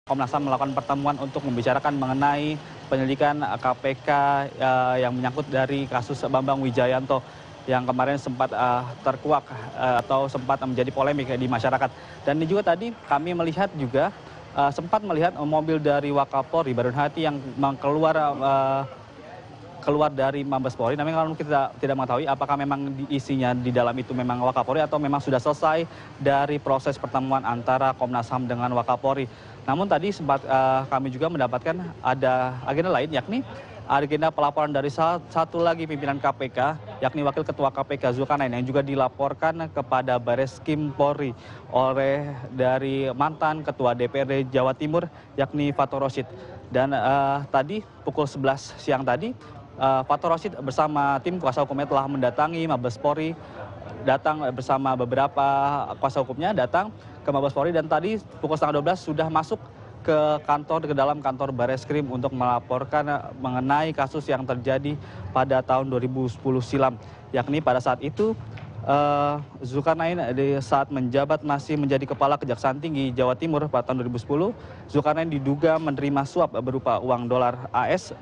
Komnas HAM melakukan pertemuan untuk membicarakan mengenai penyelidikan KPK yang menyangkut dari kasus Bambang Wijoyanto yang kemarin sempat terkuak atau sempat menjadi polemik di masyarakat. Dan ini juga tadi kami melihat juga sempat melihat mobil dari Wakapolri Badrun Haiti yang keluar dari Mabes Polri. Namun kalau kita tidak mengetahui apakah memang isinya di dalam itu memang Wakapolri atau memang sudah selesai dari proses pertemuan antara Komnas HAM dengan Wakapolri. Namun tadi sempat kami juga mendapatkan ada agenda lain, yakni agenda pelaporan dari satu lagi pimpinan KPK, yakni Wakil Ketua KPK Zulkarnain yang juga dilaporkan kepada Bareskrim Polri oleh dari mantan Ketua DPRD Jawa Timur, yakni Fathur Rashid. Dan tadi pukul 11 siang tadi, Fathur Rashid bersama tim kuasa hukumnya telah mendatangi Mabes Polri, datang bersama beberapa kuasa hukumnya, datang ke Mabes Polri, dan tadi pukul 11:30 sudah masuk ke dalam kantor Bareskrim untuk melaporkan mengenai kasus yang terjadi pada tahun 2010 silam, yakni pada saat itu Zulkarnain saat menjabat masih menjadi Kepala Kejaksaan Tinggi Jawa Timur pada tahun 2010, Zulkarnain diduga menerima suap berupa uang dolar AS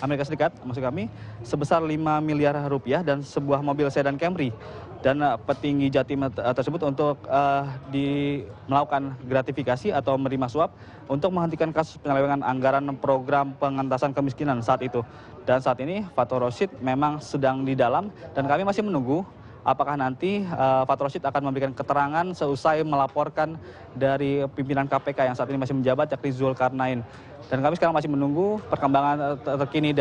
Amerika Serikat, maksud kami, sebesar 5 miliar rupiah dan sebuah mobil sedan Camry. Dan petinggi Jatim tersebut untuk melakukan gratifikasi atau menerima suap untuk menghentikan kasus penyelewengan anggaran program pengentasan kemiskinan saat itu. Dan saat ini Fathur Rashid memang sedang di dalam dan kami masih menunggu apakah nanti Fathur Rashid akan memberikan keterangan seusai melaporkan dari pimpinan KPK yang saat ini masih menjabat, yakni Zulkarnain. Dan kami sekarang masih menunggu perkembangan terkini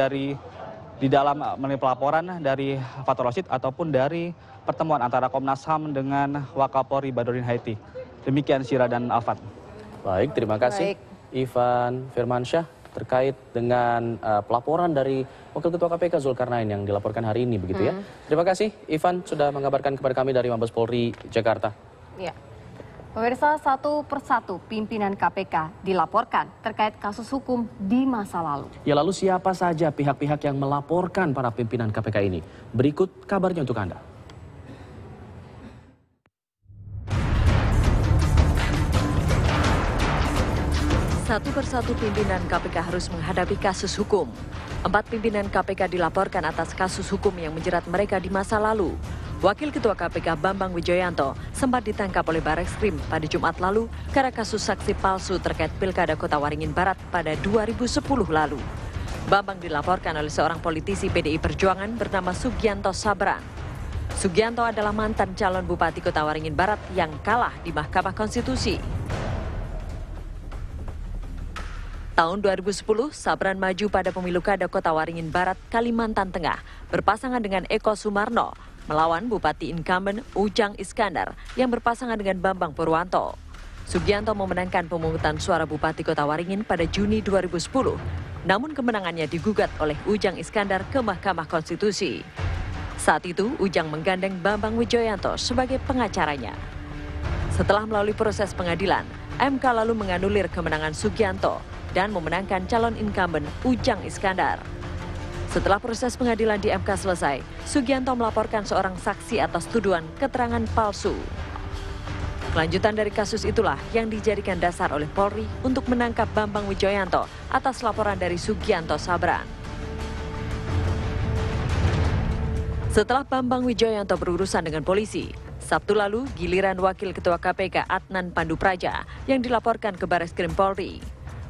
di dalam mengenai pelaporan dari Fathur Rashid ataupun dari pertemuan antara Komnas HAM dengan Wakapolri Badrun Haiti. Demikian Syira dan Alfat. Baik, terima kasih Ivan Firmansyah terkait dengan pelaporan dari Wakil Ketua KPK Zulkarnain yang dilaporkan hari ini, begitu ya. Terima kasih Ivan sudah mengabarkan kepada kami dari Mabes Polri Jakarta. Ya. Pemirsa, satu persatu pimpinan KPK dilaporkan terkait kasus hukum di masa lalu. Ya, lalu siapa saja pihak-pihak yang melaporkan para pimpinan KPK ini? Berikut kabarnya untuk Anda. Satu persatu pimpinan KPK harus menghadapi kasus hukum. 4 pimpinan KPK dilaporkan atas kasus hukum yang menjerat mereka di masa lalu. Wakil Ketua KPK Bambang Wijoyanto sempat ditangkap oleh Bareskrim pada Jumat lalu karena kasus saksi palsu terkait Pilkada Kota Waringin Barat pada 2010 lalu. Bambang dilaporkan oleh seorang politisi PDI Perjuangan bernama Sugianto Sabran. Sugianto adalah mantan calon Bupati Kota Waringin Barat yang kalah di Mahkamah Konstitusi. Tahun 2010, Sabran maju pada pemilu Kada Kota Waringin Barat, Kalimantan Tengah, berpasangan dengan Eko Sumarno, melawan Bupati incumbent Ujang Iskandar yang berpasangan dengan Bambang Purwanto. Sugianto memenangkan pemungutan suara Bupati Kota Waringin pada Juni 2010, namun kemenangannya digugat oleh Ujang Iskandar ke Mahkamah Konstitusi. Saat itu, Ujang menggandeng Bambang Wijoyanto sebagai pengacaranya. Setelah melalui proses pengadilan, MK lalu menganulir kemenangan Sugianto dan memenangkan calon incumbent Ujang Iskandar. Setelah proses pengadilan di MK selesai, Sugianto melaporkan seorang saksi atas tuduhan keterangan palsu. Kelanjutan dari kasus itulah yang dijadikan dasar oleh Polri untuk menangkap Bambang Wijoyanto atas laporan dari Sugianto Sabran. Setelah Bambang Wijoyanto berurusan dengan polisi, Sabtu lalu giliran Wakil Ketua KPK Adnan Pandu Praja yang dilaporkan ke Bareskrim Polri.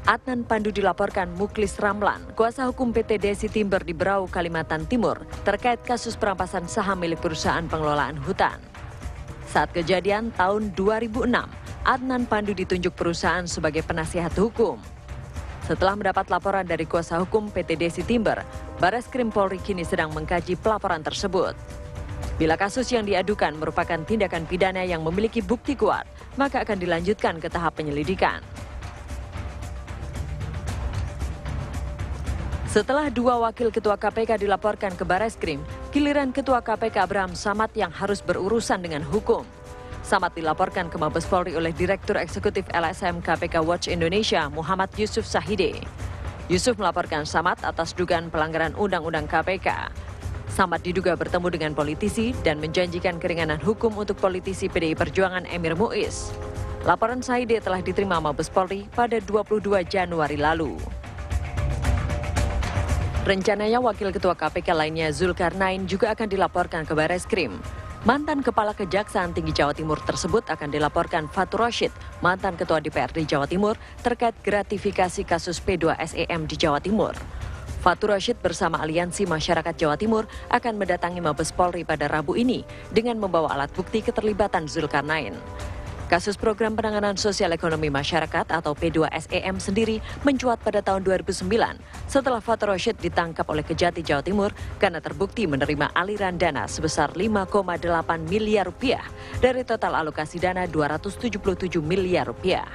Adnan Pandu dilaporkan Muklis Ramlan, kuasa hukum PT Desi Timber di Berau, Kalimantan Timur, terkait kasus perampasan saham milik perusahaan pengelolaan hutan. Saat kejadian tahun 2006, Adnan Pandu ditunjuk perusahaan sebagai penasihat hukum. Setelah mendapat laporan dari kuasa hukum PT Desi Timber, Bareskrim Polri kini sedang mengkaji pelaporan tersebut. Bila kasus yang diadukan merupakan tindakan pidana yang memiliki bukti kuat, maka akan dilanjutkan ke tahap penyelidikan. Setelah 2 wakil ketua KPK dilaporkan ke Bareskrim, giliran Ketua KPK Abraham Samad yang harus berurusan dengan hukum. Samad dilaporkan ke Mabes Polri oleh Direktur Eksekutif LSM KPK Watch Indonesia, Muhammad Yusuf Sahide. Yusuf melaporkan Samad atas dugaan pelanggaran Undang-Undang KPK. Samad diduga bertemu dengan politisi dan menjanjikan keringanan hukum untuk politisi PDI Perjuangan Emir Muiz. Laporan Saide telah diterima Mabes Polri pada 22 Januari lalu. Rencananya Wakil Ketua KPK lainnya Zulkarnain juga akan dilaporkan ke Barreskrim. Mantan Kepala Kejaksaan Tinggi Jawa Timur tersebut akan dilaporkan Fatur Rashid, mantan Ketua DPRD Jawa Timur, terkait gratifikasi kasus P2SEM di Jawa Timur. Fatur Rashid bersama Aliansi Masyarakat Jawa Timur akan mendatangi Mabes Polri pada Rabu ini dengan membawa alat bukti keterlibatan Zulkarnain. Kasus Program Penanganan Sosial Ekonomi Masyarakat atau P2SEM sendiri mencuat pada tahun 2009 setelah Fatur Rashid ditangkap oleh Kejati Jawa Timur karena terbukti menerima aliran dana sebesar 5,8 miliar rupiah dari total alokasi dana 277 miliar rupiah.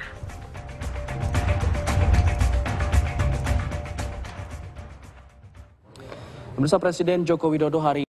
Pemirsa, Presiden Joko Widodo hari